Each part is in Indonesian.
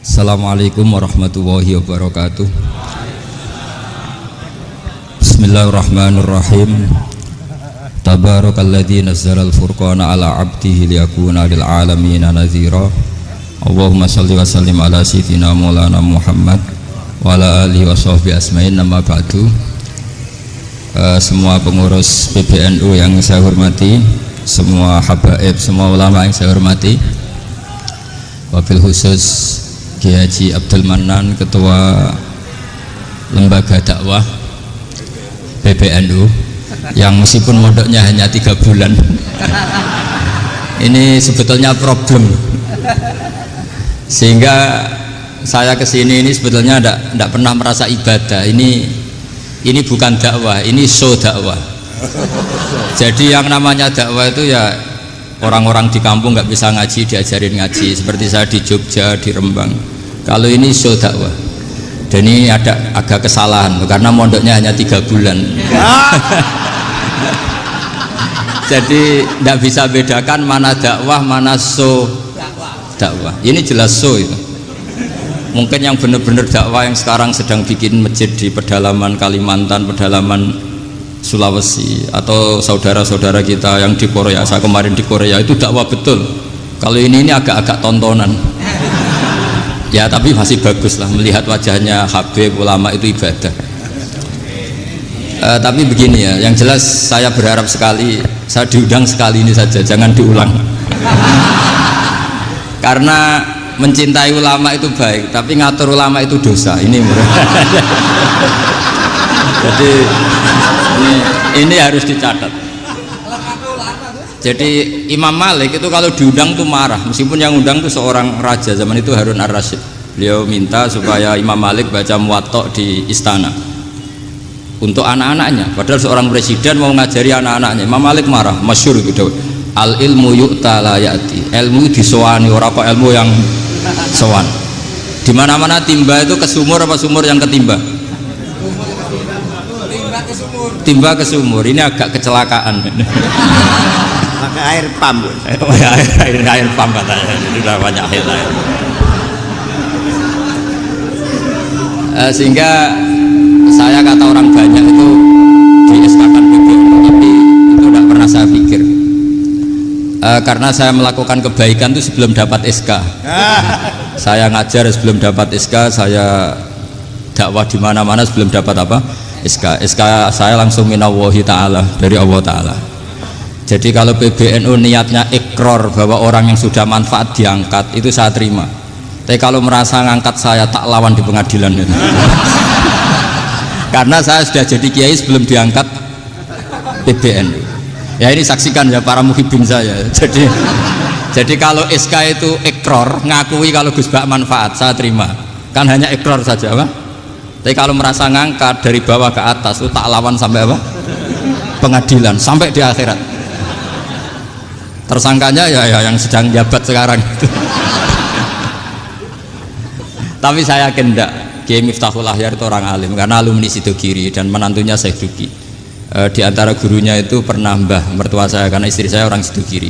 Assalamualaikum warahmatullahi wabarakatuh. Bismillahirrahmanirrahim. Tabarakalladzi nazzalal furqana ala 'abdihi liyakuna lil 'alamin nadhira. Allahumma shalli wa sallim ala sayyidina Maulana Muhammad wa ala alihi wa sahbihi asma'in. Amma ba'du. Semua pengurus PBNU yang saya hormati, semua habaib, semua ulama yang saya hormati, wabil khusus Kiai Haji Abdul Manan, Ketua Lembaga Dakwah PBNU, yang meskipun mondoknya hanya 3 bulan ini sebetulnya problem, sehingga saya kesini ini sebetulnya tidak pernah merasa ibadah. Ini bukan dakwah, ini show dakwah. Jadi yang namanya dakwah itu ya orang-orang di kampung nggak bisa ngaji diajarin ngaji, seperti saya di Jogja, di Rembang. Kalau ini show dakwah, dan ini ada agak kesalahan karena mondoknya hanya 3 bulan. Jadi tidak bisa bedakan mana dakwah, mana show dakwah. Ini jelas show itu. Mungkin yang benar-benar dakwah yang sekarang sedang bikin masjid di pedalaman Kalimantan, pedalaman Sulawesi, atau saudara-saudara kita yang di Korea, saya kemarin di Korea, itu dakwah betul. Kalau ini agak-agak tontonan. Ya tapi masih bagus lah, melihat wajahnya habib ulama itu ibadah. Tapi begini ya, yang jelas saya berharap sekali, saya diundang sekali ini saja, jangan diulang. Karena mencintai ulama itu baik, tapi ngatur ulama itu dosa. Ini jadi ini harus dicatat. Jadi Imam Malik itu kalau diundang tuh marah, meskipun yang undang tuh seorang raja zaman itu, Harun ar-Rasyid. Beliau minta supaya Imam Malik baca Muwatta di istana untuk anak-anaknya, padahal seorang presiden mau ngajari anak-anaknya. Imam Malik marah, masyhur gitu, al ilmu yu'ta la ya'ti, ilmu disowani, ora kok ilmu yang sowan. Di mana-mana timba itu ke sumur apa sumur yang ketimba? Timba ke sumur. Ini agak kecelakaan. Pakai air pump. air pump katanya. Sudah banyak air. Sehingga saya kata orang banyak itu di SK-kan PBNU, tapi itu tidak pernah saya pikir. Karena saya melakukan kebaikan itu sebelum dapat SK. Saya ngajar sebelum dapat SK, saya dakwah di mana-mana sebelum dapat apa? SK saya langsung minallahi ta'ala, dari Allah Ta'ala. Jadi kalau PBNU niatnya ikrar bahwa orang yang sudah manfaat diangkat, itu saya terima. Tapi kalau merasa ngangkat saya, tak lawan di pengadilan itu. Karena saya sudah jadi kiai sebelum diangkat PBNU. Ya ini saksikan ya para muhibin saya. Jadi kalau SK itu ikrar, ngakui kalau Gus Bak manfaat, saya terima. Kan hanya ikrar saja, Pak. Tapi kalau merasa ngangkat dari bawah ke atas, itu tak lawan sampai apa? Pengadilan, sampai di akhirat. Tersangkanya ya yang sedang jabat sekarang itu. Tapi saya yakin enggak, Kiai Miftahul Ahyar itu orang alim, karena alumni Sidogiri dan menantunya Syekh Duki. Di antara gurunya itu pernah mbah mertua saya, karena istri saya orang Sidogiri.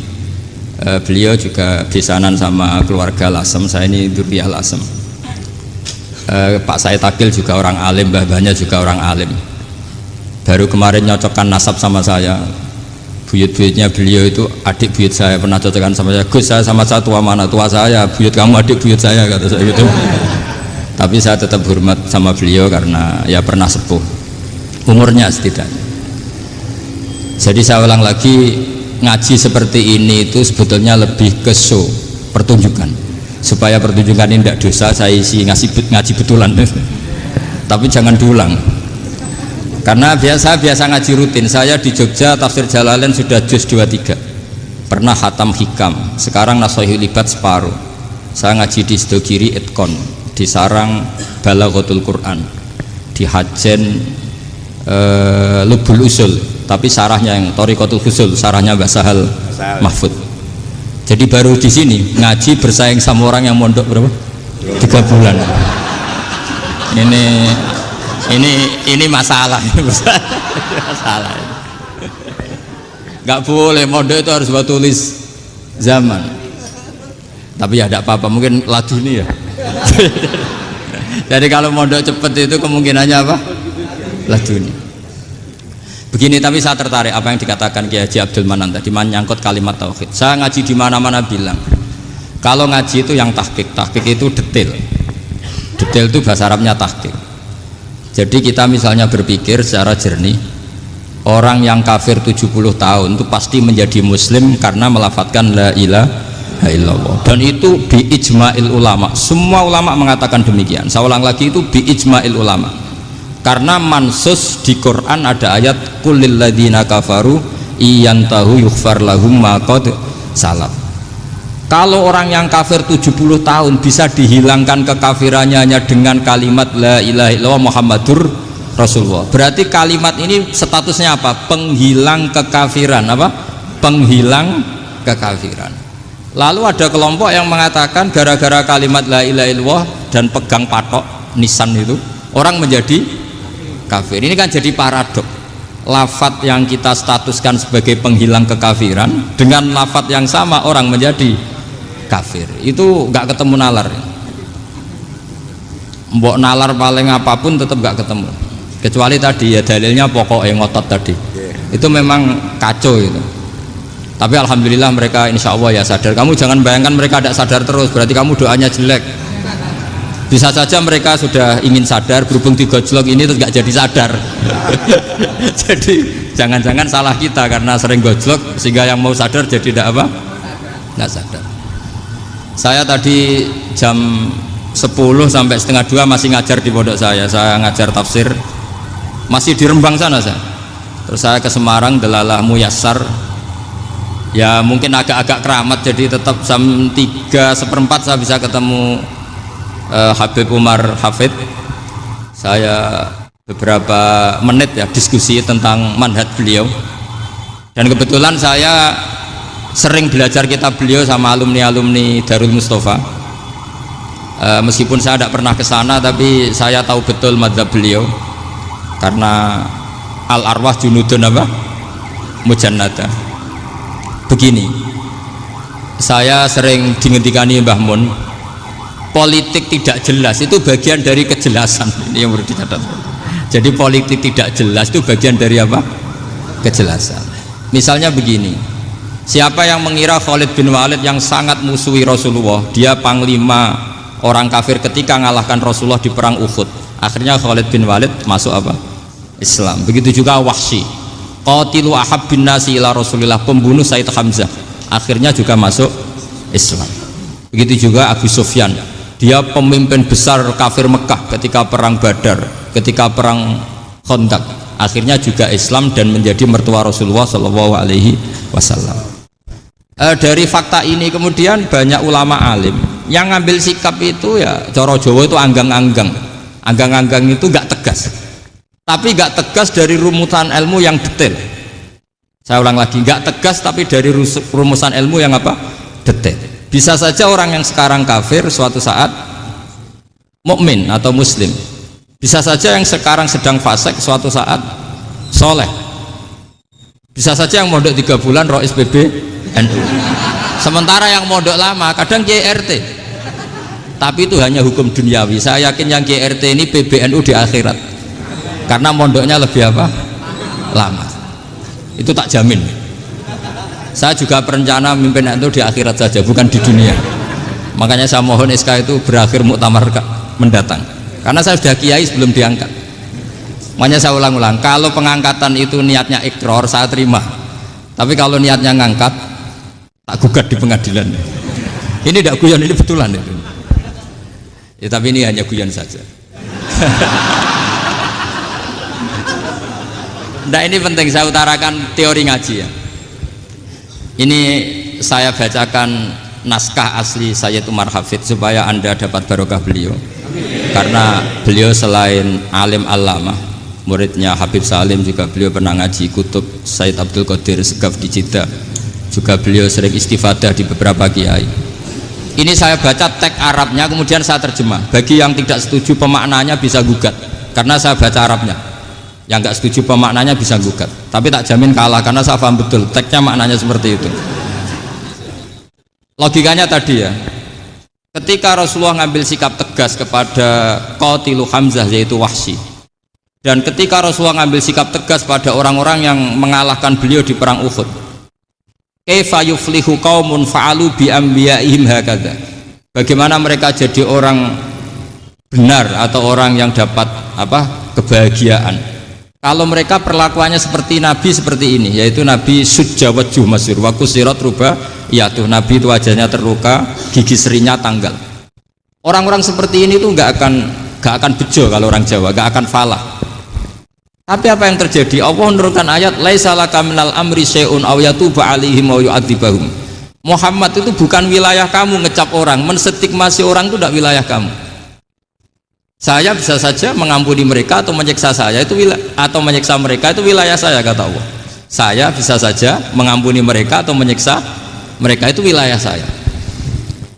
Beliau juga besanan sama keluarga Lasem, saya ini Durriyah Lasem. Pak Said Akil juga orang alim, mbah-mbahnya juga orang alim. Baru kemarin nyocokkan nasab sama saya. Buyut-buyutnya beliau itu adik buyut saya, pernah cocokkan sama saya. Gus, saya sama saya tua mana? Tua saya, buyut kamu adik buyut saya, kata saya gitu. Tapi saya tetap hormat sama beliau karena ya pernah sepuh umurnya setidaknya. Jadi saya ulang lagi, ngaji seperti ini itu sebetulnya lebih ke show, pertunjukan. Supaya pertunjukan ini tidak dosa, saya isi ngaji betulan. Tapi jangan diulang. Karena biasa ngaji rutin. Saya di Jogja tafsir Jalalain sudah juz 23. Pernah khatam hikam. Sekarang Nashihul Ibad separuh. Saya ngaji di Sidogiri Itkon, di Sarang Balaghatul Quran, di Hajen Lubul Usul, tapi sarahnya yang Thariqatul Husul, sarahnya Mbah Sahal Mahfud. Jadi baru di sini ngaji bersaing sama orang yang mondok berapa? 3 bulan. Ini masalah. Masalah. Nggak boleh mondok itu harus buat tulis zaman. Tapi ya tidak apa-apa, mungkin laduni ya. Jadi kalau mondok cepet itu kemungkinannya apa? Laduni. Begini, tapi saya tertarik apa yang dikatakan Kiai Haji Abdul Manan tadi menyangkut kalimat tauhid. Saya ngaji di mana-mana bilang, kalau ngaji itu yang tahqiq itu detail. Detail itu bahasa Arabnya tahqiq. Jadi kita misalnya berpikir secara jernih, orang yang kafir 70 tahun itu pasti menjadi muslim karena melafadzkan la ilaha illallah. Dan itu bi ijma'il ulama. Semua ulama mengatakan demikian. Saya ulang lagi, itu bi ijma'il ulama. Karena mansus di Quran ada ayat qulil ladzina kafaru iyantahu yughfar lahum ma qad salaf. Kalau orang yang kafir 70 tahun bisa dihilangkan kekafirannya hanya dengan kalimat la ilaha illallah Muhammadur Rasulullah. Berarti kalimat ini statusnya apa? Penghilang kekafiran, apa? Penghilang kekafiran. Lalu ada kelompok yang mengatakan gara-gara kalimat la ilaha illallah dan pegang patok nisan itu orang menjadi kafir. Ini kan jadi paradok. Lafat yang kita statuskan sebagai penghilang kekafiran dengan lafat yang sama orang menjadi kafir. Itu nggak ketemu nalar. Mbok nalar paling apapun tetap nggak ketemu. Kecuali tadi ya dalilnya pokok yang ngotot tadi. Itu memang kacau itu. Tapi alhamdulillah mereka insya Allah ya sadar. Kamu jangan bayangkan mereka tidak sadar terus, berarti kamu doanya jelek. Bisa saja mereka sudah ingin sadar, berhubung digojlok ini terus nggak jadi sadar. Jadi jangan-jangan salah kita karena sering gojlok sehingga yang mau sadar jadi tidak apa? Nggak sadar. Saya tadi jam 10 sampai setengah 2 masih ngajar di pondok saya ngajar tafsir masih di Rembang sana saya. Terus saya ke Semarang Delalah Muyassar, ya mungkin agak-agak keramat, jadi tetap jam 3:4 saya bisa ketemu Habib Umar Hafid. Saya beberapa menit ya diskusi tentang manhaj beliau, dan kebetulan saya sering belajar kitab beliau sama alumni-alumni Darul Mustafa. Meskipun saya tidak pernah ke sana, tapi saya tahu betul madzhab beliau karena al-arwah junudun apa? Mujannada. Begini, saya sering dingendikani Mbah Mun, politik tidak jelas itu bagian dari kejelasan. Ini yang perlu dicatat. Jadi politik tidak jelas itu bagian dari apa? Kejelasan. Misalnya begini, siapa yang mengira Khalid bin Walid yang sangat musuhi Rasulullah, dia panglima orang kafir ketika ngalahkan Rasulullah di perang Uhud, akhirnya Khalid bin Walid masuk apa? Islam. Begitu juga Wahsy, qatilu ahabbin nasi ila Rasulillah, pembunuh Sayyid Hamzah, akhirnya juga masuk Islam. Begitu juga Abu Sufyan, dia pemimpin besar kafir Mekah ketika perang Badar, ketika perang Khandaq, akhirnya juga Islam dan menjadi mertua Rasulullah Shallallahu Alaihi Wasallam. Dari fakta ini kemudian banyak ulama alim yang ngambil sikap itu ya coro Jawa itu anggang-anggang. Anggang-anggang itu nggak tegas, tapi nggak tegas dari rumusan ilmu yang detail. Saya ulang lagi, nggak tegas tapi dari rumusan ilmu yang apa? Detail. Bisa saja orang yang sekarang kafir suatu saat mukmin atau muslim. Bisa saja yang sekarang sedang fasik suatu saat soleh. Bisa saja yang mondok 3 bulan rois PBNU. Sementara yang mondok lama kadang KRT. Tapi itu hanya hukum duniawi. Saya yakin yang KRT ini PBNU di akhirat. Karena mondoknya lebih apa? Lama. Itu tak jamin. Saya juga berencana memimpin itu di akhirat saja, bukan di dunia. Makanya saya mohon SK itu berakhir muktamar mendatang. Karena saya sudah kiai sebelum diangkat. Makanya saya ulang-ulang, kalau pengangkatan itu niatnya ikrar, saya terima. Tapi kalau niatnya ngangkat, tak gugat di pengadilan. Ini tidak guyon, ini betulan itu. Ya, tapi ini hanya guyon saja. Nah, ini penting saya utarakan teori ngaji ya. Ini saya bacakan naskah asli Sayyid Umar Hafid supaya Anda dapat barokah beliau. Karena beliau selain alim allamah, muridnya Habib Salim, juga beliau pernah ngaji kutub Sayyid Abdul Qadir Segaf di Jeddah. Juga beliau sering istifadah di beberapa kiai. Ini saya baca teks Arabnya kemudian saya terjemah. Bagi yang tidak setuju pemaknanya bisa gugat, karena saya baca Arabnya. Yang nggak setuju pemaknanya bisa gugat, tapi tak jamin kalah karena saya paham betul teksnya maknanya seperti itu. Logikanya tadi ya, ketika Rasulullah ngambil sikap tegas kepada Qatilu Hamzah yaitu Wahsy, dan ketika Rasulullah ngambil sikap tegas pada orang-orang yang mengalahkan beliau di perang Uhud, kaifa yuflihu qaumun fa'alu bi anbiya'ihim hakadha, bagaimana mereka jadi orang benar atau orang yang dapat kebahagiaan kalau mereka perlakuannya seperti Nabi seperti ini, yaitu Nabi sujja wajhuh masyhur wa kusirat ruba, yaitu Nabi itu wajahnya terluka, gigi serinya tanggal. Orang-orang seperti ini tuh nggak akan bejo kalau orang Jawa, nggak akan falah. Tapi apa yang terjadi? Allah menurunkan ayat laisa laka minal amri syai'un aw yatuba 'alaihim aw yu'adzibahum. Muhammad itu bukan wilayah kamu ngecap orang, menstigmasi orang itu tidak wilayah kamu. Saya bisa saja mengampuni mereka atau menyiksa saya itu atau menyiksa mereka itu wilayah saya, kata Allah. Saya bisa saja mengampuni mereka atau menyiksa mereka itu wilayah saya.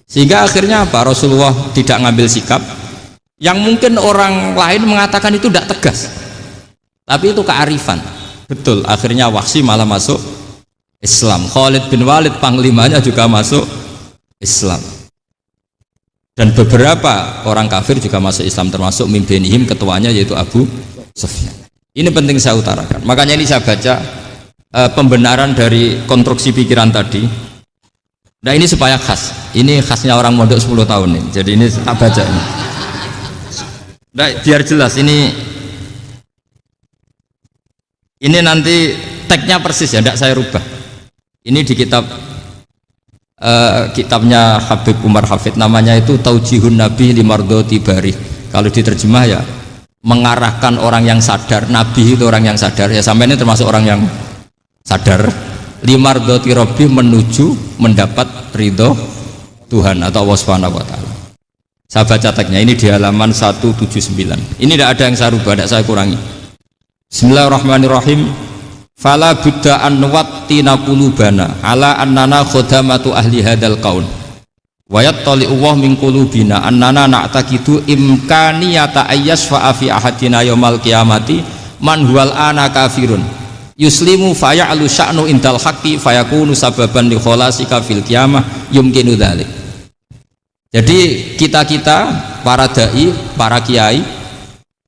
Sehingga akhirnya apa? Rasulullah tidak ngambil sikap yang mungkin orang lain mengatakan itu tidak tegas, tapi itu kearifan. Betul, akhirnya Wahsy malah masuk Islam. Khalid bin Walid panglimanya juga masuk Islam. Dan beberapa orang kafir juga masuk Islam, termasuk mimbenihim, ketuanya yaitu Abu Sufyan. Ini penting saya utarakan. Makanya ini saya baca pembenaran dari konstruksi pikiran tadi. Nah ini supaya khas. Ini khasnya orang mondok 10 tahun nih. Jadi ini tak baca ini. Nah, biar jelas ini nanti tagnya persis ya, tidak saya rubah. Ini di kitabnya Habib Umar Hafid, namanya itu Taujihun Nabi Limardoti Bari. Kalau diterjemah ya mengarahkan orang yang sadar. Nabi itu orang yang sadar, ya sampai ini termasuk orang yang sadar. Limardoti Rabbi, menuju mendapat ridho Tuhan atau Allah Subhanahu wa taala. Saya baca tagnya ini di halaman 179. Ini tidak ada yang saya rubah, tidak saya kurangi. Bismillahirrahmanirrahim. Fala budda an nuwattina qulubana ala annana khadamatu ahli hadzal qaul wa yattali'u wa min qulubina annana na'taqidu imkaniyata ayyasfa fi ahadina yaumal qiyamati man huwal ana kafirun yuslimu faya'lu sya'nu indal haqqi fayakunu sababan li khalasika fil qiyamah yumkinu dzalik. Jadi kita para dai, para kiai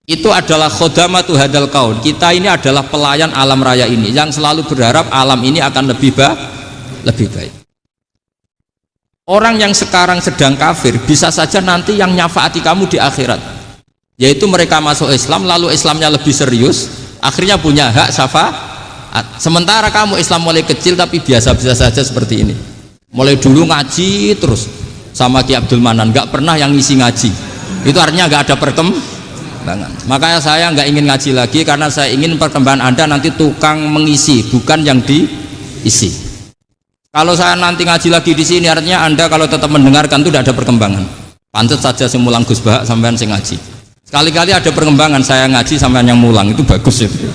itu adalah khodamatu hadal kaun. Kita ini adalah pelayan alam raya ini yang selalu berharap alam ini akan lebih baik. Orang yang sekarang sedang kafir bisa saja nanti yang nyafaati kamu di akhirat, yaitu mereka masuk Islam lalu Islamnya lebih serius, akhirnya punya hak syafaat. Sementara kamu Islam mulai kecil tapi biasa-biasa saja seperti ini, mulai dulu ngaji terus sama Ki Abdul Manan, nggak pernah yang ngisi ngaji, itu artinya nggak ada perkembangan. Makanya saya nggak ingin ngaji lagi, karena saya ingin perkembangan Anda nanti tukang mengisi, bukan yang diisi. Kalau saya nanti ngaji lagi di sini, artinya Anda kalau tetap mendengarkan itu tidak ada perkembangan. Pantes saja sing mulang Gus Bahak sampean sing ngaji. Sekali-kali ada perkembangan, saya ngaji sampean yang mulang, itu bagus itu.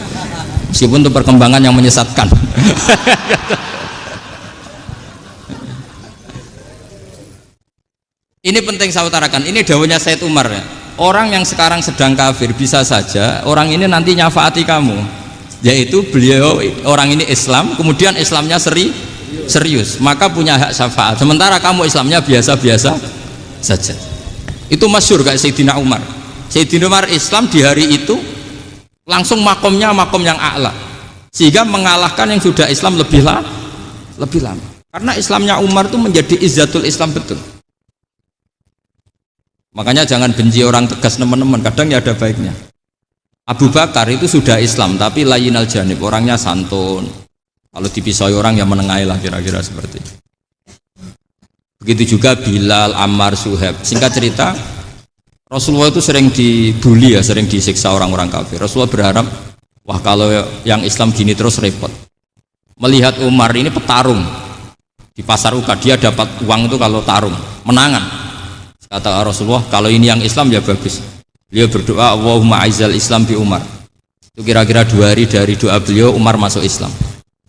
Meskipun itu perkembangan yang menyesatkan. Ini penting saya utarakan. Ini dawuhnya Said Umar ya. Orang yang sekarang sedang kafir bisa saja orang ini nanti nyafaati kamu, yaitu beliau orang ini Islam, kemudian Islamnya serius, maka punya hak syafaat. Sementara kamu Islamnya biasa-biasa saja. Itu masyhur kayak Sayyidina Umar. Sayyidina Umar Islam di hari itu langsung makomnya makom yang a'la, sehingga mengalahkan yang sudah Islam lebih lama. Karena Islamnya Umar itu menjadi izzatul Islam betul. Makanya jangan benci orang tegas teman-teman, kadang ya ada baiknya. Abu Bakar itu sudah Islam tapi layinal janib, orangnya santun. Kalau dipisoi orang yang menengahi lah, kira-kira seperti itu. Begitu juga Bilal, Ammar, Suhaib. Singkat cerita, Rasulullah itu sering dibully ya, sering disiksa orang-orang kafir. Rasulullah berharap, wah kalau yang Islam gini terus repot. Melihat Umar ini petarung di pasar Uka, dia dapat uang itu kalau tarung, menangan. Kata Rasulullah, kalau ini yang Islam ya bagus. Beliau berdoa, Allahumma aizal Islam bi Umar. Itu kira-kira 2 hari dari doa beliau, Umar masuk Islam.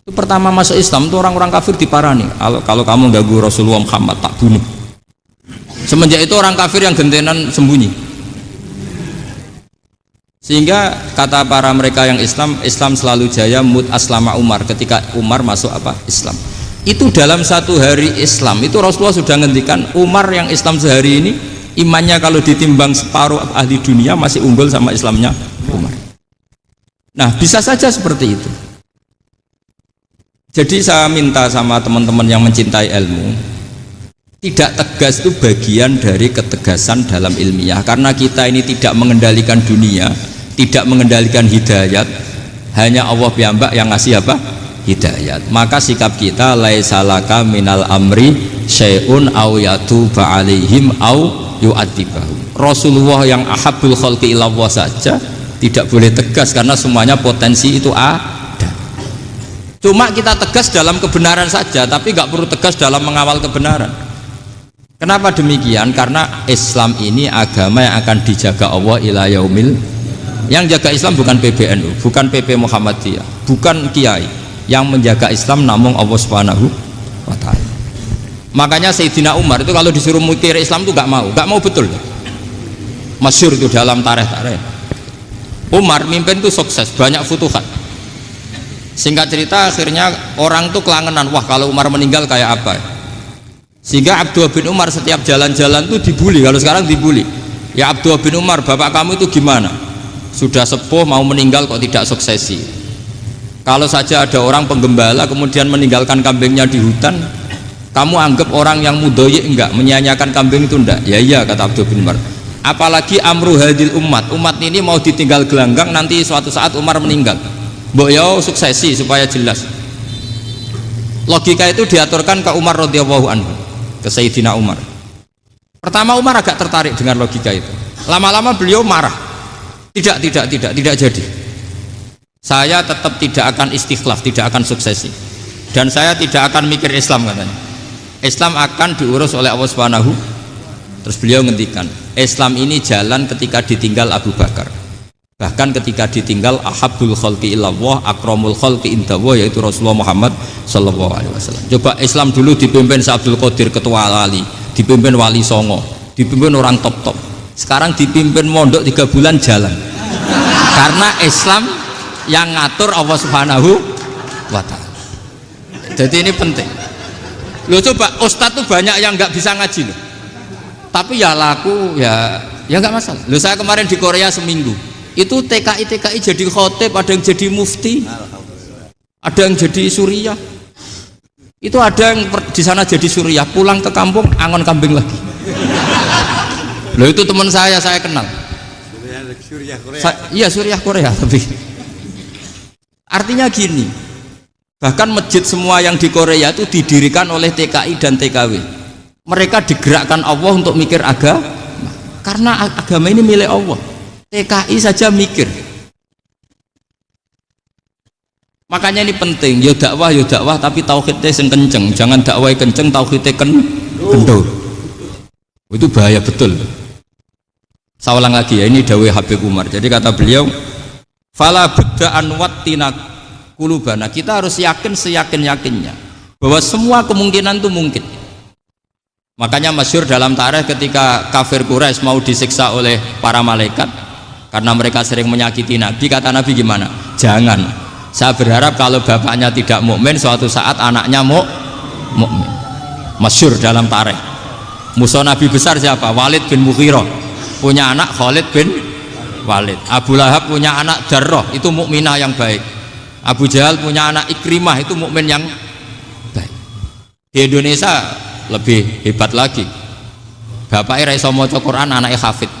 Itu pertama masuk Islam itu orang-orang kafir diparani. Kalau kamu ganggu Rasulullah Muhammad tak bunuh. Semenjak itu orang kafir yang gentenan sembunyi. Sehingga kata para mereka yang Islam, Islam selalu jaya mut aslama Umar, ketika Umar masuk Islam. Itu dalam satu hari Islam itu Rasulullah sudah ngendikan Umar yang Islam sehari ini imannya kalau ditimbang separuh ahli dunia masih unggul sama Islamnya Umar. Nah bisa saja seperti itu. Jadi saya minta sama teman-teman yang mencintai ilmu, tidak tegas itu bagian dari ketegasan dalam ilmiah, karena kita ini tidak mengendalikan dunia, tidak mengendalikan hidayat, hanya Allah piyambak yang ngasih apa? Hidayat. Maka sikap kita laisa laka minal amri syai'un aw yatuba alaihim aw yu'adzibahum. Rasulullah yang ahabbul khalqi ilallah saja tidak boleh tegas karena semuanya potensi itu ada. Cuma kita tegas dalam kebenaran saja, tapi nggak perlu tegas dalam mengawal kebenaran. Kenapa demikian? Karena Islam ini agama yang akan dijaga Allah ila yaumil. Yang jaga Islam bukan PBNU, bukan PP Muhammadiyah, bukan kiai. Yang menjaga Islam namun Allah Subhanahu wa ta'ala. Makanya Sayyidina Umar itu kalau disuruh mikir Islam itu nggak mau betul. Masyhur itu dalam tarikh-tarikh. Umar mimpin itu sukses, banyak futuhat. Singkat cerita akhirnya orang tuh kelangenan, wah kalau Umar meninggal kayak apa. Sehingga Abdullah bin Umar setiap jalan-jalan tuh dibully, kalau sekarang dibully. Ya Abdullah bin Umar, bapak kamu itu gimana? Sudah sepuh mau meninggal kok tidak suksesi. Kalau saja ada orang penggembala kemudian meninggalkan kambingnya di hutan, kamu anggap orang yang mudoyik enggak, menyanyiakan kambing itu enggak? Ya iya, kata Abdul bin Umar. Apalagi amru hadil umat ini mau ditinggal gelanggang, nanti suatu saat Umar meninggal. Mbok yo suksesi supaya jelas. Logika itu diaturkan ke Umar radhiyallahu anhu, ke Sayyidina Umar. Pertama Umar agak tertarik dengan logika itu. Lama-lama beliau marah. Tidak jadi. Saya tetap tidak akan istikhlaf, tidak akan suksesi, dan saya tidak akan mikir Islam, katanya. Islam akan diurus oleh Allah Subhanahu. Terus beliau ngendikan, Islam ini jalan ketika ditinggal Abu Bakar, bahkan ketika ditinggal ahabbul khalqi ilallah akramul khalqi indallah, yaitu Rasulullah Muhammad sallallahu alaihi wasallam. Coba Islam dulu dipimpin Abdul Qadir ketua wali, dipimpin Wali Songo, dipimpin orang top. Sekarang dipimpin mondok 3 bulan jalan. Karena Islam yang ngatur Allah Subhanahu wa ta'ala. Jadi ini penting. Loh coba ustadz tuh banyak yang nggak bisa ngaji loh, tapi ya laku ya nggak masalah. Loh saya kemarin di Korea seminggu itu TKI jadi khotib, ada yang jadi mufti, ada yang jadi suriah. Itu ada yang di sana jadi suriah, pulang ke kampung angon kambing lagi. Loh itu teman saya kenal. Suriah Korea. Iya suriah Korea tapi. Artinya gini, bahkan masjid semua yang di Korea itu didirikan oleh TKI dan TKW. Mereka digerakkan Allah untuk mikir agama, karena agama ini milik Allah. TKI saja mikir. Makanya ini penting, yo dakwah tapi tauhidnya sing kenceng, jangan dakwah kenceng tauhidnya kendor. Itu bahaya betul. Saya ulang lagi ya, ini dawuh Habib Umar. Jadi kata beliau, fala budda an wattina kulubana, kita harus yakin seyakin-yakinnya bahwa semua kemungkinan itu mungkin. Makanya masyhur dalam tarikh ketika kafir Quraisy mau disiksa oleh para malaikat karena mereka sering menyakiti Nabi, kata Nabi gimana? Jangan. Saya berharap kalau bapaknya tidak mukmin, suatu saat anaknya mukmin. Masyhur dalam tarikh. Musuh Nabi besar siapa? Walid bin Mughirah. Punya anak Khalid bin Walid. Abu Lahab punya anak Darrah, itu mukminah yang baik. Abu Jahal punya anak Ikrimah, itu mukmin yang baik. Di Indonesia lebih hebat lagi. Bapaknya ra iso maca Quran, anaknya hafid.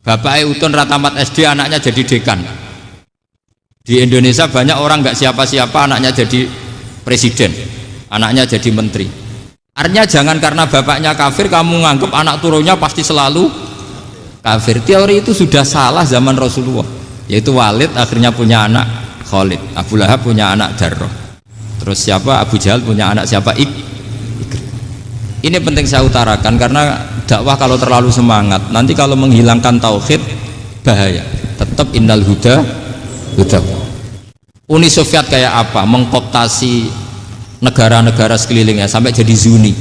Bapaknya utun ratamat SD, anaknya jadi dekan. Di Indonesia banyak orang nggak siapa-siapa, anaknya jadi presiden, anaknya jadi menteri. Artinya jangan karena bapaknya kafir kamu nganggap anak turunnya pasti selalu kafir. Teori itu sudah salah zaman Rasulullah. Yaitu Walid akhirnya punya anak Khalid, Abu Lahab punya anak Darrah, terus siapa? Abu Jahal punya anak siapa? Ini penting saya utarakan karena dakwah kalau terlalu semangat nanti kalau menghilangkan tauhid bahaya. Tetap innal huda. Uni Soviet kayak apa? Mengkooptasi negara-negara sekelilingnya sampai jadi Zuni.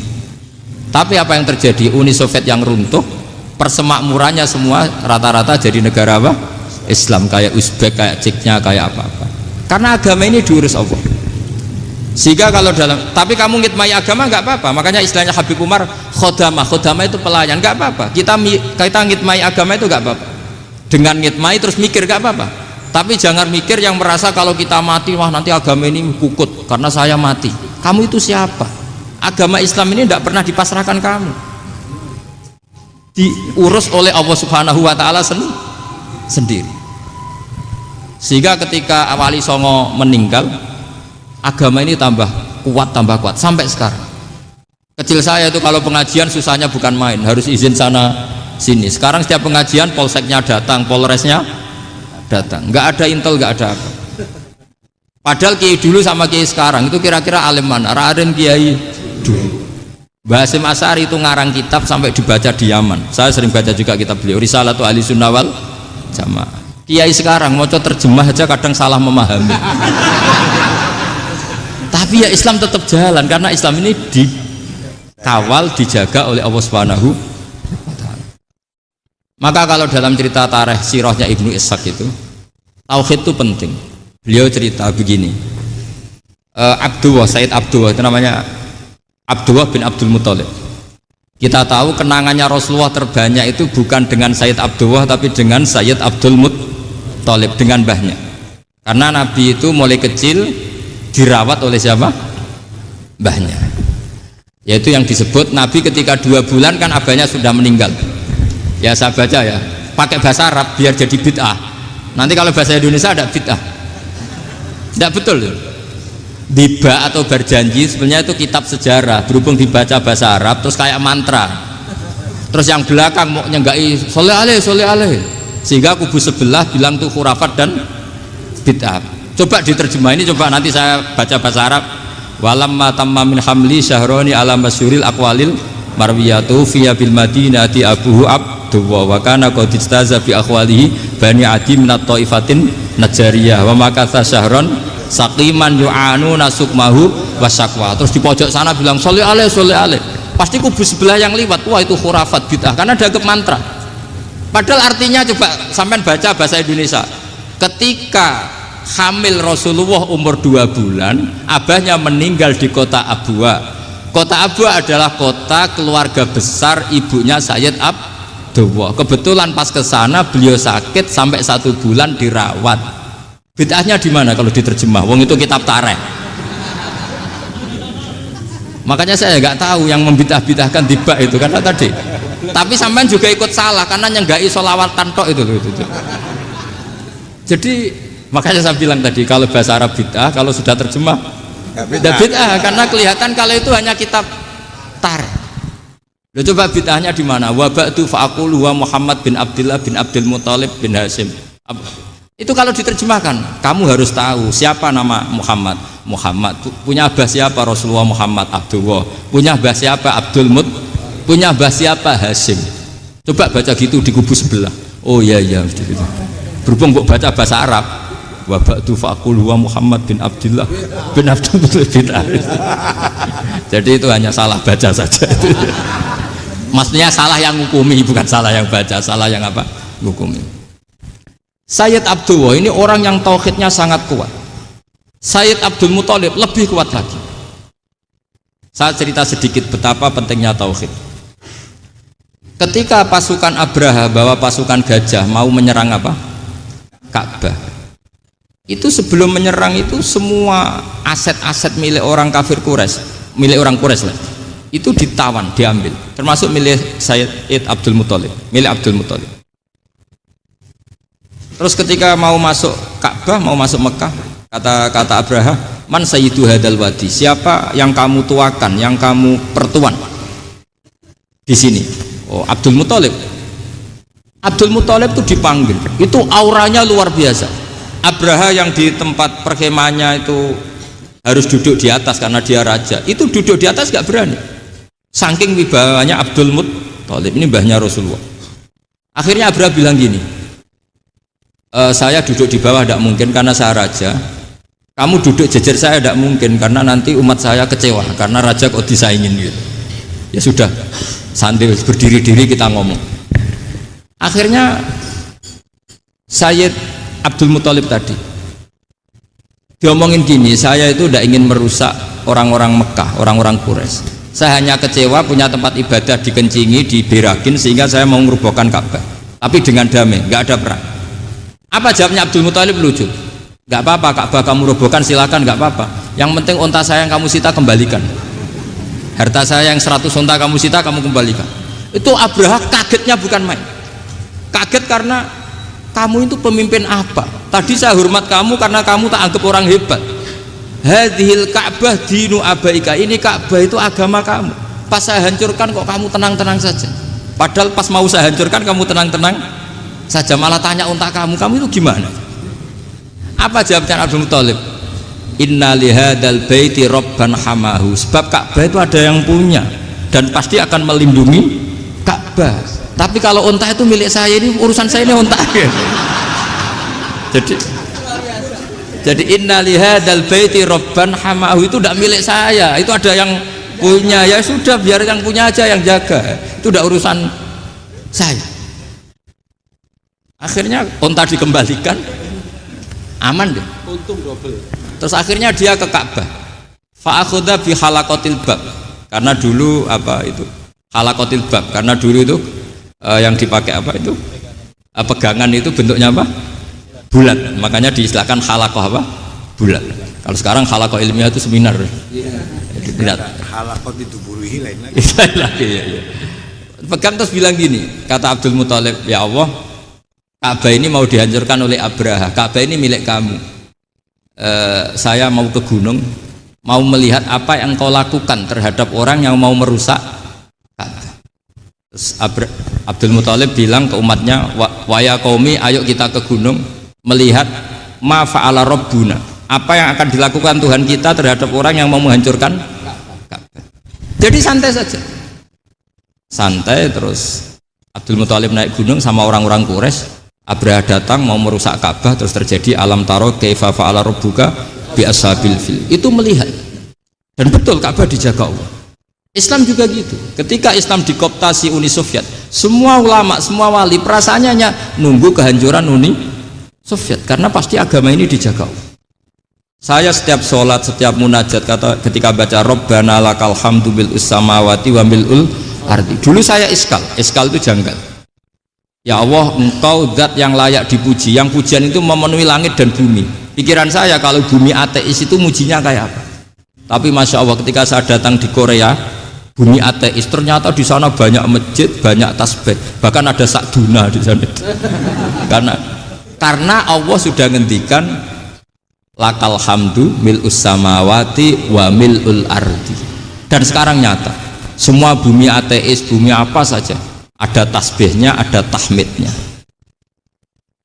Tapi apa yang terjadi? Uni Soviet yang runtuh, persemakmurannya semua rata-rata jadi negara apa? Islam, kayak Uzbek, kayak Ceknya, kayak apa-apa. Karena agama ini diurus Allah. Sehingga kalau tapi kamu ngitmai agama nggak apa-apa. Makanya istilahnya Habib Umar khodamah itu pelayan, nggak apa-apa. Kita ngitmai agama itu nggak apa-apa. Dengan ngitmai terus mikir nggak apa-apa. Tapi jangan mikir yang merasa kalau kita mati, wah nanti agama ini kukut karena saya mati. Kamu itu siapa? Agama Islam ini tidak pernah dipasrahkan kamu. Diurus oleh Allah Subhanahu wa Ta'ala sendiri. Sehingga ketika Wali Songo meninggal, agama ini tambah kuat sampai sekarang. Kecil saya itu kalau pengajian susahnya bukan main, harus izin sana sini. Sekarang setiap pengajian polseknya datang, polresnya datang, nggak ada intel, nggak ada apa. Padahal kiai dulu sama kiai sekarang itu kira-kira alim mana? Raden kiai dulu. Mbah Hasyim Asy'ari itu ngarang kitab sampai dibaca di Yaman. Saya sering baca juga kitab beliau, Risalatu Ahli Sunnah wal Jamaah. Kiai sekarang mau terjemah aja kadang salah memahami. Tapi ya Islam tetap jalan karena Islam ini dikawal, dijaga oleh Allah Subhanahu wa Ta'ala. Maka kalau dalam cerita tarikh sirahnya Ibnu Ishaq itu, tauhid itu penting. Beliau cerita begini, Sayyid Abdullah itu namanya Abdullah bin Abdul Muthalib. Kita tahu kenangannya Rasulullah terbanyak itu bukan dengan Sayyid Abdullah tapi dengan Sayyid Abdul Muthalib, dengan mbahnya. Karena Nabi itu mulai kecil dirawat oleh siapa? Mbahnya. Yaitu yang disebut Nabi ketika 2 bulan kan abahnya sudah meninggal. Ya saya baca ya, pakai bahasa Arab biar jadi bid'ah. Nanti kalau bahasa Indonesia ada bid'ah. Tidak betul. Diba atau berjanji sebenarnya itu kitab sejarah, berhubung dibaca bahasa Arab terus kayak mantra. Terus yang belakang mau nyenggai soleh aleh, sehingga kubu sebelah bilang tuh khurafat dan bid'ah. Coba diterjemah ini, coba nanti saya baca bahasa Arab. Walamma tamma min hamli syahroni ala masyuril aqwalil marwiyatu fiya bil madinati abuhu Abdullah wa kana qad istaza bi akhwalihi bani adi minat taifatin najariyah wa makatha syahron saqiman yu'anu nasukmahu wasakwa. Terus di pojok sana bilang soleh aleh, pasti kubu sebelah yang liwat, wah itu khurafat bid'ah karena dianggap mantra. Padahal artinya coba sampean baca bahasa Indonesia, ketika hamil Rasulullah umur 2 bulan, abahnya meninggal di kota Abwa. Kota Abwa adalah kota keluarga besar ibunya Sayyid Abdullah. Kebetulan pas ke sana beliau sakit sampai 1 bulan dirawat. Bid'ahnya di mana kalau diterjemah? Wong itu kitab tarikh. Makanya saya nggak tahu yang membidah-bidahkan tiba itu karena tadi. Tapi sampean juga ikut salah karena nyenggai sholawatan tok itu. Jadi makanya saya bilang tadi kalau bahasa Arab bid'ah, kalau sudah terjemah bid'ah karena kelihatan kalau itu hanya kitab tarikh. Loh, coba bid'ahnya di mana? Wa ba'du fa'aqulu wa Muhammad bin Abdullah bin Abdul Muthalib bin Hasyim. Itu kalau diterjemahkan, kamu harus tahu siapa nama Muhammad. Muhammad punya abah siapa? Rasulullah Muhammad Abdullah. Punya abah siapa? Abdul Mut. Punya abah siapa? Hasyim. Coba baca gitu di kubu sebelah. Oh iya berhubung kok baca bahasa Arab. Wa ba'du faqul wa Muhammad bin Abdullah bin Abdul Muthalib bin Hasyim. Jadi itu hanya salah baca saja. Maksudnya salah yang ngukumi, bukan salah yang baca, salah yang apa? Ngukumi. Sayyid Abdullah ini orang yang tauhidnya sangat kuat. Sayyid Abdul Muthalib lebih kuat lagi. Saya cerita sedikit betapa pentingnya tauhid. Ketika pasukan Abraha bawa pasukan gajah mau menyerang apa? Ka'bah. Itu sebelum menyerang itu semua aset-aset milik orang kafir Quraisy, milik orang Quraisy lah, itu ditawan, diambil, termasuk milik Sayyid Abdul Muthalib, milik Abdul Muthalib. Terus ketika mau masuk Ka'bah, mau masuk Mekah, kata Abraha, man sayyidu hadal wadi, siapa yang kamu tuakan, yang kamu pertuan di sini? Oh, Abdul Muthalib. Abdul Muthalib itu dipanggil, itu auranya luar biasa. Abraha yang di tempat perkemahannya itu harus duduk di atas karena dia raja, itu duduk di atas gak berani, saking wibawanya Abdul Muthalib, ini mbahnya Rasulullah. Akhirnya Abraha bilang gini, saya duduk di bawah tidak mungkin karena saya raja, kamu duduk jejer saya tidak mungkin karena nanti umat saya kecewa karena raja kok disaingin gitu. Ya sudah, sambil berdiri-diri kita ngomong. Akhirnya Sayyid Abdul Muthalib tadi Diomongin gini, saya itu tidak ingin merusak orang-orang Mekah, orang-orang Quraisy. Saya hanya kecewa punya tempat ibadah dikencingi, diberakin sehingga saya mau merubuhkan Ka'bah. Tapi dengan damai, nggak ada perang. Apa jawabnya Abdul Muthalib? Lucu. Nggak apa-apa, Ka'bah kamu robohkan silakan, nggak apa-apa. Yang penting unta saya yang kamu sita kembalikan. Harta saya yang 100 unta kamu sita kamu kembalikan. Itu Abraha kagetnya bukan main. Kaget karena kamu itu pemimpin apa? Tadi saya hormat kamu karena kamu tak anggap orang hebat. Hadhil Ka'bah dinu abaika. Ini Ka'bah itu agama kamu. Pas saya hancurkan kok kamu tenang-tenang saja. Padahal pas mau saya hancurkan kamu tenang-tenang saja. Malah tanya unta kamu itu gimana? Apa jawabnya Abdul Muthalib? Inna lihadal baiti robban hamahu. Sebab Ka'bah itu ada yang punya dan pasti akan melindungi Ka'bah. Tapi kalau unta itu milik saya, ini urusan saya, ini unta. Jadi inna lihadal baiti robban hamahu itu tidak milik saya, itu ada yang punya. Ya sudah, biar yang punya aja yang jaga, itu tidak urusan saya. Akhirnya unta dikembalikan, aman deh, untung double. Terus akhirnya dia ke Ka'bah, fa'akhudha bi halaqatil bab, karena dulu apa itu halaqatil bab, karena dulu itu yang dipakai apa itu pegangan itu bentuknya apa, bulat, makanya diistilahkan halaqah apa, bulat. Kalau sekarang halaqah ilmiah itu seminar, benar. Halaqah itu buruhi lain lagi. Ya. Pegang terus bilang gini, kata Abdul Muthalib, ya Allah, Ka'bah ini mau dihancurkan oleh Abraha, Ka'bah ini milik kamu. Saya mau ke gunung, mau melihat apa yang kau lakukan terhadap orang yang mau merusak Ka'bah. Abdul Muthalib bilang ke umatnya, wa ya qaumi, ayo kita ke gunung melihat ma fa'ala rabbuna, apa yang akan dilakukan Tuhan kita terhadap orang yang mau menghancurkan Ka'bah. Jadi santai saja, santai. Terus Abdul Muthalib naik gunung sama orang-orang Quraisy. Abraha datang mau merusak Ka'bah, terus terjadi alam taro kaifa fa'ala rabbuka bi ashabil fil. Itu melihat, dan betul Ka'bah dijaga Allah. Islam juga gitu. Ketika Islam dikooptasi Uni Soviet, semua ulama, semua wali perasaannya hanya nunggu kehancuran Uni Soviet, karena pasti agama ini dijaga Allah. Saya setiap sholat, setiap munajat, kata ketika baca Rabbana lakal hamdu bil samawati wa mil'ul ardi. Dulu saya iskal itu janggal. Ya Allah, engkau zat yang layak dipuji, yang pujian itu memenuhi langit dan bumi. Pikiran saya kalau bumi ateis itu mujinya kayak apa? Tapi masya Allah, ketika saya datang di Korea, bumi ateis, ternyata di sana banyak masjid, banyak tasbih, bahkan ada sakduna di sana. Karena Allah sudah ngendikan lakal hamdu mil'us samawati wa mil'ul ardi. Dan sekarang nyata, semua bumi ateis, bumi apa saja, ada tasbihnya, ada tahmidnya.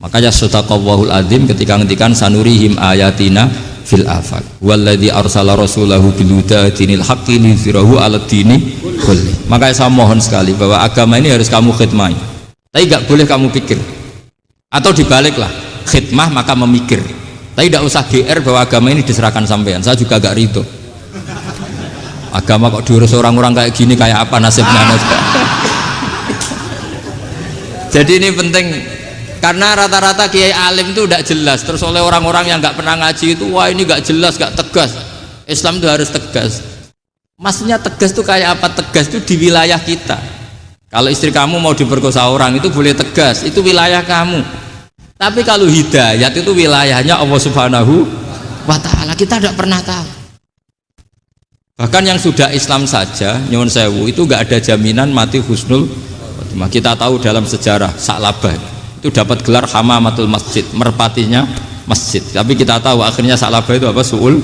Makanya sadaqallahul adzim ketika ngendikan sanurihim ayatina fil afaq walladzi arsala rasulahu bil huda dinil haqqi liyuzhirahu 'alad dini kulli. Makanya saya mohon sekali bahwa agama ini harus kamu khidmah, tapi enggak boleh kamu pikir, atau dibaliklah, khidmah maka memikir, tapi tidak usah GR bahwa agama ini diserahkan sampean. Saya juga agak ridho, agama kok diurus orang-orang kayak gini, kayak apa nasibnya. Jadi ini penting, karena rata-rata kiai alim itu tidak jelas, terus oleh orang-orang yang nggak pernah ngaji itu, wah ini nggak jelas, nggak tegas. Islam itu harus tegas. Maksudnya tegas itu kayak apa? Tegas itu di wilayah kita. Kalau istri kamu mau diperkosa orang itu boleh tegas, itu wilayah kamu. Tapi kalau hidayat itu wilayahnya Allah Subhanahu wa Ta'ala, kita tidak pernah tahu. Bahkan yang sudah Islam saja, nyuwun sewu, itu nggak ada jaminan mati husnul khotimah. Kita tahu dalam sejarah Sa'labah itu dapat gelar hamamatul masjid, merpatinya masjid. Tapi kita tahu akhirnya Sa'labah itu apa? Su'ul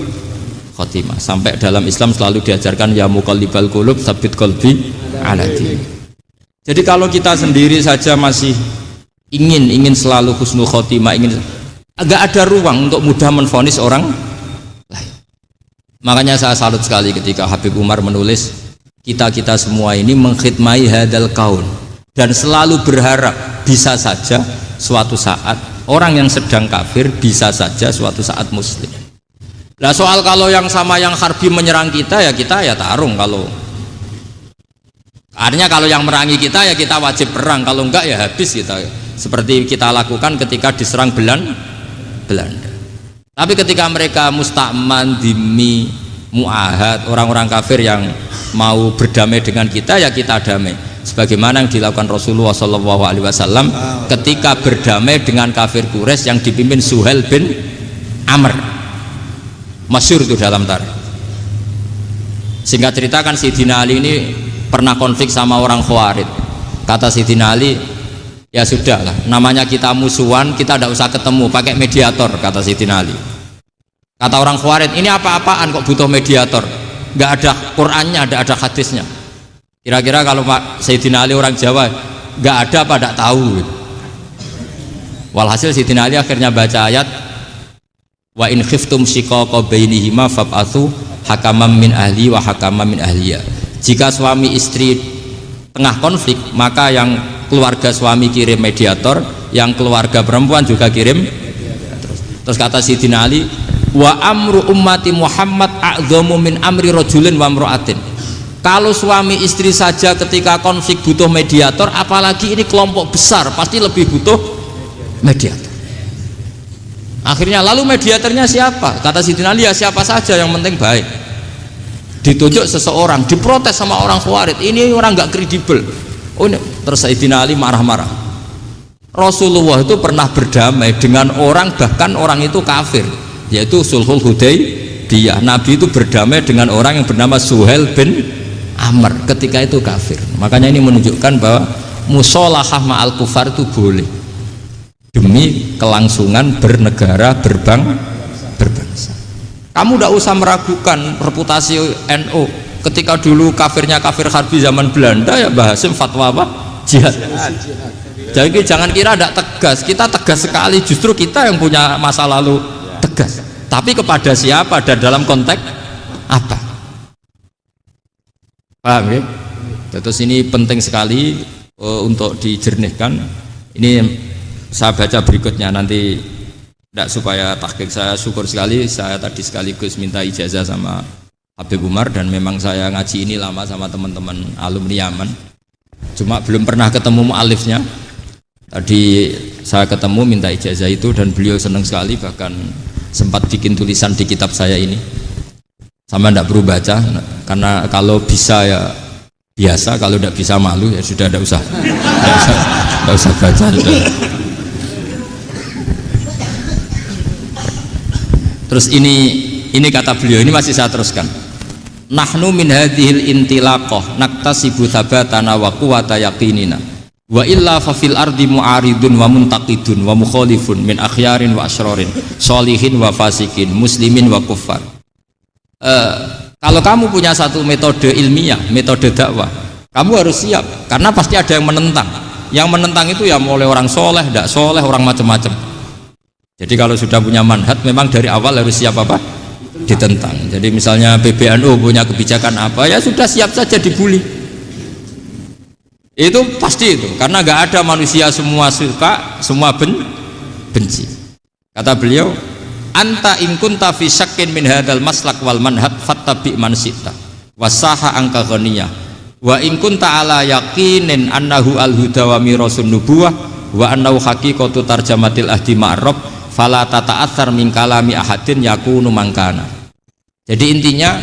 khotimah. Sampai dalam Islam selalu diajarkan ya muqallibal qulub tsabbit qalbi ala dinik. Jadi kalau kita sendiri saja masih ingin selalu husnul khotimah, agak ada ruang untuk mudah menvonis orang lain. Makanya saya salut sekali ketika Habib Umar menulis kita semua ini mengkhidmai hadal kaun, dan selalu berharap bisa saja suatu saat orang yang sedang kafir bisa saja suatu saat muslim. Nah soal kalau yang sama yang harbi menyerang kita ya tarung. Kalau artinya kalau yang merangi kita ya kita wajib perang, kalau enggak ya habis kita. Seperti kita lakukan ketika diserang Belanda. Tapi ketika mereka musta'man, dhimmi, mu'ahad, orang-orang kafir yang mau berdamai dengan kita, ya kita damai. Sebagaimana yang dilakukan Rasulullah SAW ketika berdamai dengan kafir Quraisy yang dipimpin Suhail bin Amr. Masyhur itu dalam tarikh. Singkat cerita kan Sayyidina Ali ini pernah konflik sama orang Khawarij. Kata Sayyidina Ali, ya sudahlah, namanya kita musuhan, kita tidak usah ketemu, pakai mediator, kata Sayyidina Ali. Kata orang Khawarij, ini apa-apaan kok butuh mediator, nggak ada Qur'annya, nggak ada hadisnya. Kira-kira kalau Pak Sayyidina Ali orang Jawa, nggak ada apa tidak tahu. Walhasil Sayyidina Ali akhirnya baca ayat, wa in khiftum shiqaqa bainihima fab'atsu hakaman min ahli wa hakaman min ahliya. Jika suami istri tengah konflik, maka yang keluarga suami kirim mediator, yang keluarga perempuan juga kirim. Terus kata Sayyidina Ali, wa amru ummati Muhammad a'dhamu min amri rajulin wa imra'atin. Kalau suami istri saja ketika konflik butuh mediator, apalagi ini kelompok besar, pasti lebih butuh mediator. Akhirnya lalu mediatornya siapa? Kata Sayyidina Ali, ya siapa saja yang penting baik. Ditunjuk seseorang, diprotes sama orang Khawarij, ini orang nggak kredibel. Oh, ini. Terus Sayyidina Ali marah-marah. Rasulullah itu pernah berdamai dengan orang, bahkan orang itu kafir, yaitu Sulhul Hudaybiyah. Nabi itu berdamai dengan orang yang bernama Suhail bin Amr, ketika itu kafir. Makanya ini menunjukkan bahwa musolahah ma'al kufar itu boleh demi kelangsungan bernegara, berbangsa. Kamu tidak usah meragukan reputasi NU. Ketika dulu kafirnya kafir harbi zaman Belanda, ya Mbah Hasim fatwa apa? Jihad. Jadi jangan kira tidak tegas, kita tegas sekali, justru kita yang punya masa lalu tegas. Tapi kepada siapa dan dalam konteks apa? Paham ya? Terus ini penting sekali untuk dijernihkan. Ini saya baca berikutnya nanti, tidak supaya tahqiq saya syukur sekali, saya tadi sekaligus minta ijazah sama Habib Umar, dan memang saya ngaji ini lama sama teman-teman alumni Yaman, cuma belum pernah ketemu mu'alifnya. Tadi saya ketemu minta ijazah itu dan beliau senang sekali, bahkan sempat bikin tulisan di kitab saya ini. Sama tidak perlu baca, karena kalau bisa ya biasa, kalau tidak bisa malu ya sudah, tidak usah baca sudah. Terus ini kata beliau, ini masih saya teruskan. Nahnu min hadhil intilaqah naktasibu thabatana wa quwwata yaqinina wa illa fa fil ardi mu'aridun wa muntaqidun wa mukhalifun min akhyarin wa asyrarin sholihin wa fasikin muslimin wa kuffar. Kalau kamu punya satu metode ilmiah, metode dakwah, kamu harus siap, karena pasti ada yang menentang. Yang menentang itu ya mulai orang soleh, tidak soleh, orang macam-macam. Jadi kalau sudah punya manhaj, memang dari awal harus siap apa? Ditentang. Jadi misalnya PBNU punya kebijakan apa, ya sudah siap saja dibully. Itu pasti itu, karena nggak ada manusia semua suka, semua benci. Kata beliau, anta in kunta fi syakkin min hadzal maslak wal manhaj fattabi man syi'ta wasaha angka ghaniyah wa in kunta ala yaqinin annahu al huda wa mirasun nubuwah wa annahu haqiqatu tarjamatil ahdi ma'rab fala tata'atsar min kalami ahadin yakunu mangkana. Jadi intinya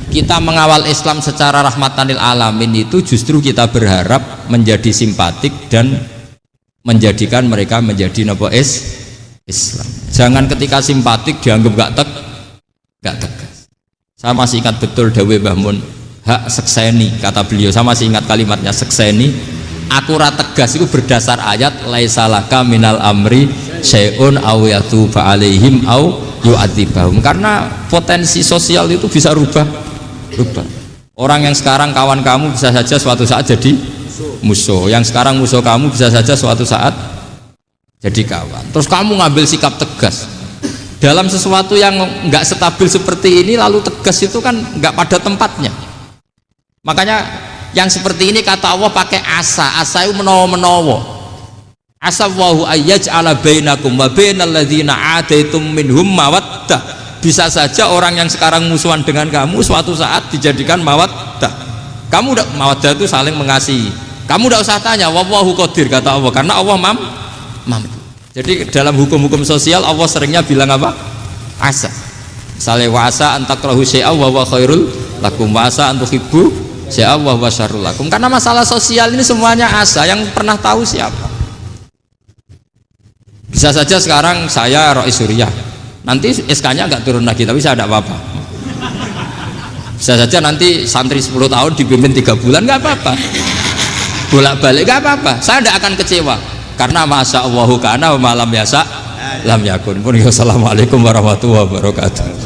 kita mengawal Islam secara rahmatanil alamin itu justru kita berharap menjadi simpatik dan menjadikan mereka menjadi Islam. Jangan ketika simpatik dianggap gak tegas. Saya masih ingat betul dawuh Mbah Mun, hak sekseni, kata beliau, saya masih ingat kalimatnya, sekseni akurat tegas itu berdasar ayat laisalaka minal amri syai'un aw yatuba alaihim aw yu'adzibahum, karena potensi sosial itu bisa rubah. Orang yang sekarang kawan kamu bisa saja suatu saat jadi musuh, yang sekarang musuh kamu bisa saja suatu saat jadi kawan. Terus kamu ngambil sikap tegas dalam sesuatu yang nggak stabil seperti ini, lalu tegas itu kan nggak pada tempatnya. Makanya yang seperti ini kata Allah pakai asa itu menawa-menawa. Asa wahu ayyaj'ala bainakum wa bainal ladzina ataitum minhum mawaddah. Bisa saja orang yang sekarang musuhan dengan kamu suatu saat dijadikan mawaddah. Kamu udah mawaddah itu saling mengasihi. Kamu udah usah tanya, wallahu qadir, kata Allah, karena Allah mampu. Jadi dalam hukum-hukum sosial Allah seringnya bilang apa? asa. Misalnya wasa antakrahu syai'a wa huwa khairul lakum, wasa antuhibbu syai'a wa huwa syarrul lakum. Karena masalah sosial ini semuanya asa, yang pernah tahu siapa? Bisa saja sekarang saya Rois Suriah, nanti SK-nya nggak turun lagi, tapi saya tidak apa-apa. Bisa saja nanti santri 10 tahun dipimpin 3 bulan, nggak apa-apa. Bolak-balik nggak apa-apa, saya tidak akan kecewa. Karena masya Allahu kana wa malam yasa lam yakun. Assalamualaikum warahmatullahi wabarakatuh.